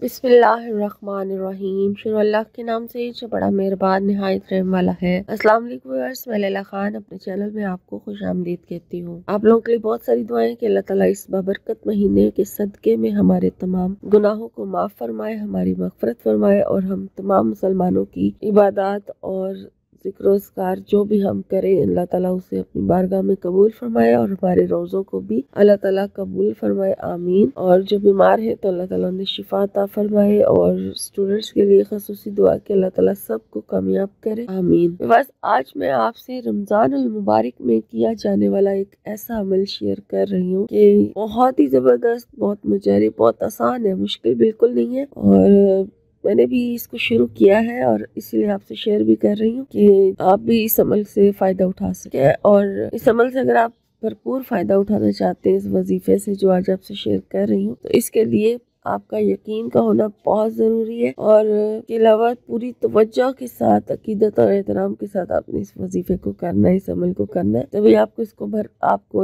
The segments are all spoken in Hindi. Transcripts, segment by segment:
बिस्मिल्लाहिर्रहमानिर्रहीम। शुरू अल्लाह के नाम से जो बड़ा मेहरबान निहायत रहम वाला है। अस्सलाम वालेकुम व्यूअर्स, मैं लैला खान अपने चैनल में आपको खुश आमदीद कहती हूँ। आप लोगों के लिए बहुत सारी दुआएं कि अल्लाह ताला इस बाबरकत महीने के सदके में हमारे तमाम गुनाहों को माफ़ फरमाए, हमारी मग़फ़िरत फरमाए और हम तमाम मुसलमानों की इबादत और ज़िक्र-ओ-अस्कार जो भी हम करें अल्लाह ताला उसे अपनी बारगाह में कबूल फरमाए और हमारे रोज़ों को भी अल्लाह ताला कबूल फरमाए, आमीन। और जो बीमार है तो अल्लाह ताला उन्हें शिफा अता फरमाए और स्टूडेंट्स के लिए ख़ुसूसी दुआ कि अल्लाह ताला सबको कामयाब करे, आमीन। बस आज मैं आपसे रमज़ान अल मुबारक में किया जाने वाला एक ऐसा अमल शेयर कर रही हूँ कि बहुत ही ज़बरदस्त, बहुत मुजरब, बहुत आसान है, मुश्किल बिल्कुल नहीं है। और मैंने भी इसको शुरू किया है और इसीलिए आपसे शेयर भी कर रही हूँ कि आप भी इस अमल से फ़ायदा उठा सकें। और इस अमल से अगर आप भरपूर फ़ायदा उठाना चाहते हैं इस वजीफ़े से जो आज आपसे शेयर कर रही हूँ, तो इसके लिए आपका यकीन का होना बहुत ज़रूरी है और के अलावा पूरी तवज्जो के साथ, अकीदत और एहतराम के साथ आपने इस वजीफ़े को करना है, इस अमल को करना है, तभी आपको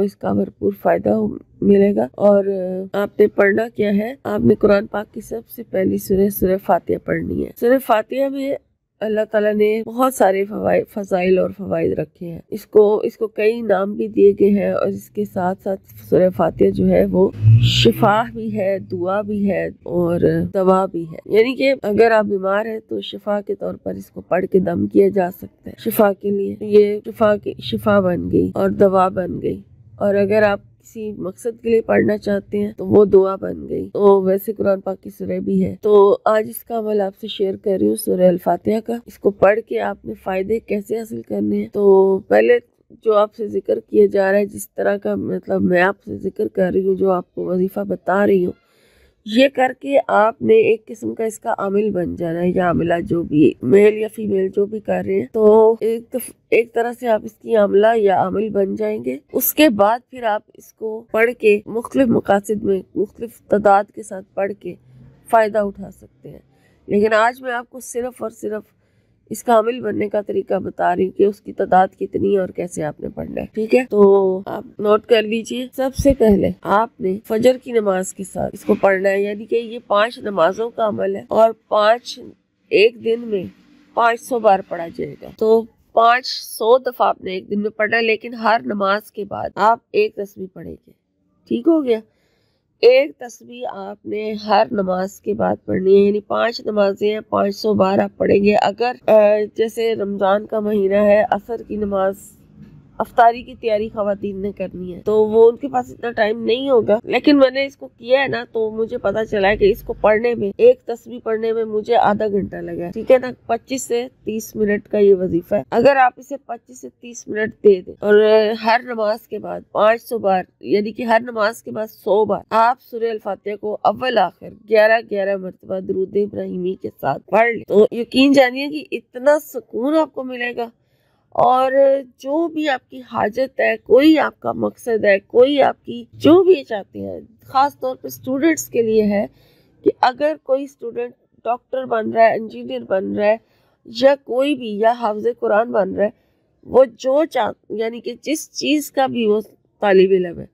इसका भरपूर फ़ायदा मिलेगा। और आपने पढ़ना क्या है, आपने कुरान पाक की सबसे पहली सूरह फातिहा पढ़नी है। सूरह फातिहा में अल्लाह ताला ने बहुत सारे फज़ाइल और फ़वाइद रखे हैं। इसको कई नाम भी दिए गए हैं और इसके साथ साथ सूरह फातिहा जो है वो शिफा भी है, दुआ भी है और दवा भी है। यानी कि अगर आप बीमार हैं तो शिफा के तौर पर इसको पढ़ के दम किया जा सकता है शिफा के लिए। ये शिफा बन गई और दवा बन गई। और अगर आप किसी मकसद के लिए पढ़ना चाहते हैं तो वो दुआ बन गई। तो वैसे कुरान पाक की सूरह भी है। तो आज इसका अमल आपसे शेयर कर रही हूँ, सूरह अल फातिहा का। इसको पढ़ के आपने फायदे कैसे हासिल करने हैं। तो पहले जो आपसे जिक्र किया जा रहा है, जिस तरह का मतलब मैं आपसे जिक्र कर रही हूँ, जो आपको वजीफा बता रही हूँ, ये करके आपने एक किस्म का इसका आमिल बन जाना है या आमिला, जो भी मेल या फीमेल जो भी कर रहे हैं। तो एक तरह से आप इसकी आमला या आमिल बन जाएंगे। उसके बाद फिर आप इसको पढ़ के मुख्तलिफ मकासद में मुख्तलिफ तादाद के साथ पढ़ के फ़ायदा उठा सकते हैं। लेकिन आज मैं आपको सिर्फ और सिर्फ इसका आमिल बनने का तरीका बता रही हूँ कि उसकी तादाद कितनी है और कैसे आपने पढ़ना है। ठीक है, तो आप नोट कर लीजिए। सबसे पहले आपने फजर की नमाज के साथ इसको पढ़ना है, यानी कि ये 5 नमाजों का अमल है और एक दिन में 500 बार पढ़ा जाएगा। तो 500 दफा आपने एक दिन में पढ़ना है, लेकिन हर नमाज के बाद आप एक तस्बीह पढ़ेंगे। ठीक हो गया। एक तस्बीह आपने हर नमाज के बाद पढ़नी है, यानी 5 नमाजें हैं, 500 बार आप पढ़ेंगे। अगर जैसे रमज़ान का महीना है, असर की नमाज, अफ्तारी की तैयारी ख़वातीन ने करनी है, तो वो उनके पास इतना टाइम नहीं होगा। लेकिन मैंने इसको किया है ना, तो मुझे पता चला है कि इसको पढ़ने में, एक तस्बीह पढ़ने में मुझे आधा घंटा लगा है। ठीक है ना, 25 से 30 मिनट का ये वजीफा है। अगर आप इसे 25 से 30 मिनट दे दें और हर नमाज के बाद 500 बार, यानी कि हर नमाज के बाद 100 बार आप सूरह अल फातिहा को अव्वल आखिर 11-11 मरतबा दुरूद इब्राहिमी के साथ पढ़ लें, तो यकीन जानिए कि इतना सुकून आपको मिलेगा। और जो भी आपकी हाजत है, कोई आपका मकसद है, कोई आपकी जो भी चाहते हैं, ख़ास तौर पर स्टूडेंट्स के लिए है कि अगर कोई स्टूडेंट डॉक्टर बन रहा है, इंजीनियर बन रहा है या कोई भी, या हाफ़िज़ कुरान बन रहा है, वो यानी कि जिस चीज़ का भी वो तालिब इल्म है,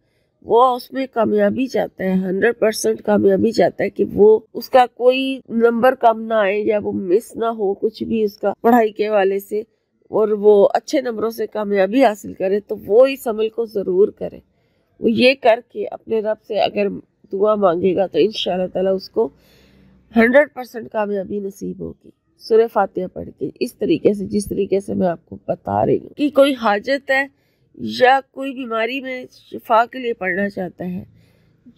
वो उसमें कामयाबी चाहता है, 100% कामयाबी चाहता है कि वो उसका कोई नंबर कम ना आए या वो मिस ना हो कुछ भी उसका पढ़ाई के वाले से, और वो अच्छे नंबरों से कामयाबी हासिल करे, तो वो इस अमल को ज़रूर करे। वो ये करके अपने रब से अगर दुआ मांगेगा तो इंशाअल्लाह ताला उसको 100% कामयाबी नसीब होगी। सूरह फातिहा पढ़ के इस तरीके से, जिस तरीके से मैं आपको बता रही हूँ, कि कोई हाजत है या कोई बीमारी में शिफा के लिए पढ़ना चाहता है,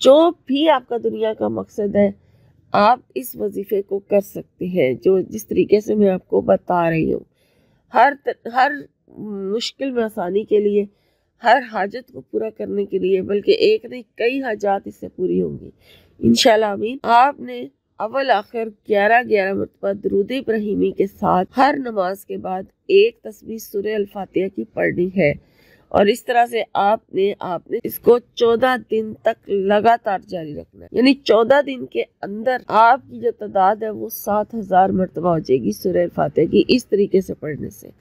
जो भी आपका दुनिया का मकसद है, आप इस वजीफे को कर सकते हैं, जो जिस तरीके से मैं आपको बता रही हूँ। हर मुश्किल में आसानी के लिए, हर हाजत को पूरा करने के लिए, बल्कि एक नहीं कई हाजात इससे पूरी होंगी इंशाल्लाह, आमीन। आपने अव्वल आखिर 11-11 मरतबा दुरूद इब्राहिमी के साथ हर नमाज के बाद एक तस्बीह सूरह अल फातिहा की पढ़नी है। और इस तरह से आपने इसको 14 दिन तक लगातार जारी रखना है, यानी 14 दिन के अंदर आपकी जो तादाद है वो 7000 मरतबा हो जाएगी सूरह अल फातिहा की। इस तरीके से पढ़ने से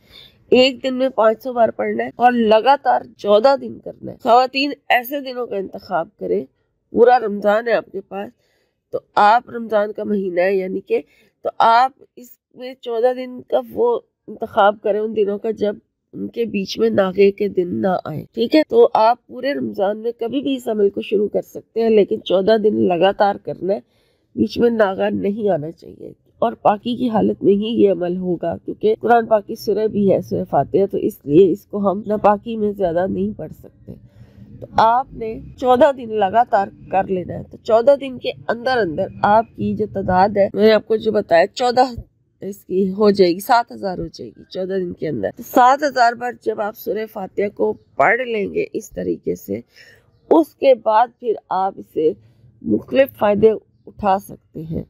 एक दिन में 500 बार पढ़ना है और लगातार 14 दिन करना है। ख़वातीन ऐसे दिनों का इंतखाब करें, पूरा रमजान है आपके पास, तो आप रमज़ान का महीना है यानी कि, तो आप इसमें 14 दिन का वो इंतखाब करें उन दिनों का जब उनके बीच में नागे के दिन ना आए। ठीक है, तो आप पूरे रमज़ान में कभी भी इस अमल को शुरू कर सकते हैं, लेकिन 14 दिन लगातार करना है, बीच में नागा नहीं आना चाहिए और पाकी की हालत में ही ये अमल होगा, क्योंकि कुरान पाक की सूरह भी है, सूरह फातिहा, तो इसलिए इसको हम नापाकी में ज्यादा नहीं पढ़ सकते। तो आपने 14 दिन लगातार कर लेना है। तो 14 दिन के अंदर अंदर आपकी जो तादाद है, मैंने आपको जो बताया 14 इसकी हो जाएगी, 7,000 हो जाएगी 14 दिन के अंदर। तो 7,000 बार जब आप सूरह फातिहा को पढ़ लेंगे इस तरीके से, उसके बाद फिर आप इसे मुख्तलिफ फायदे उठा सकते हैं।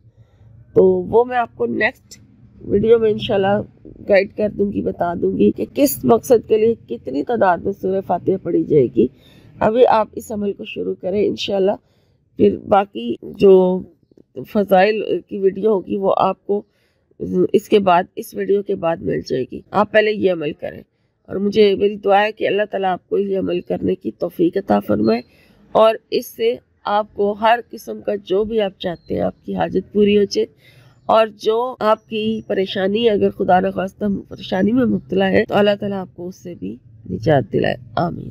तो वो मैं आपको नेक्स्ट वीडियो में इंशाल्लाह गाइड कर दूंगी, बता दूंगी कि किस मकसद के लिए कितनी तादाद में सूरह फातिहा पढ़ी जाएगी। अभी आप इस अमल को शुरू करें इंशाल्लाह, फिर बाकी जो फजाइल की वीडियो होगी वो आपको इसके बाद, इस वीडियो के बाद मिल जाएगी। आप पहले ये अमल करें और मुझे मेरी दुआ है कि अल्लाह ताला आपको ये अमल करने की तौफीक अता फरमाए और इससे आपको हर किस्म का जो भी आप चाहते हैं आपकी हाजत पूरी हो जाए, और जो आपकी परेशानी अगर खुदा न खास्ता परेशानी में मुब्तला है तो अल्लाह ताला आपको उससे भी निजात दिलाए। आमीन।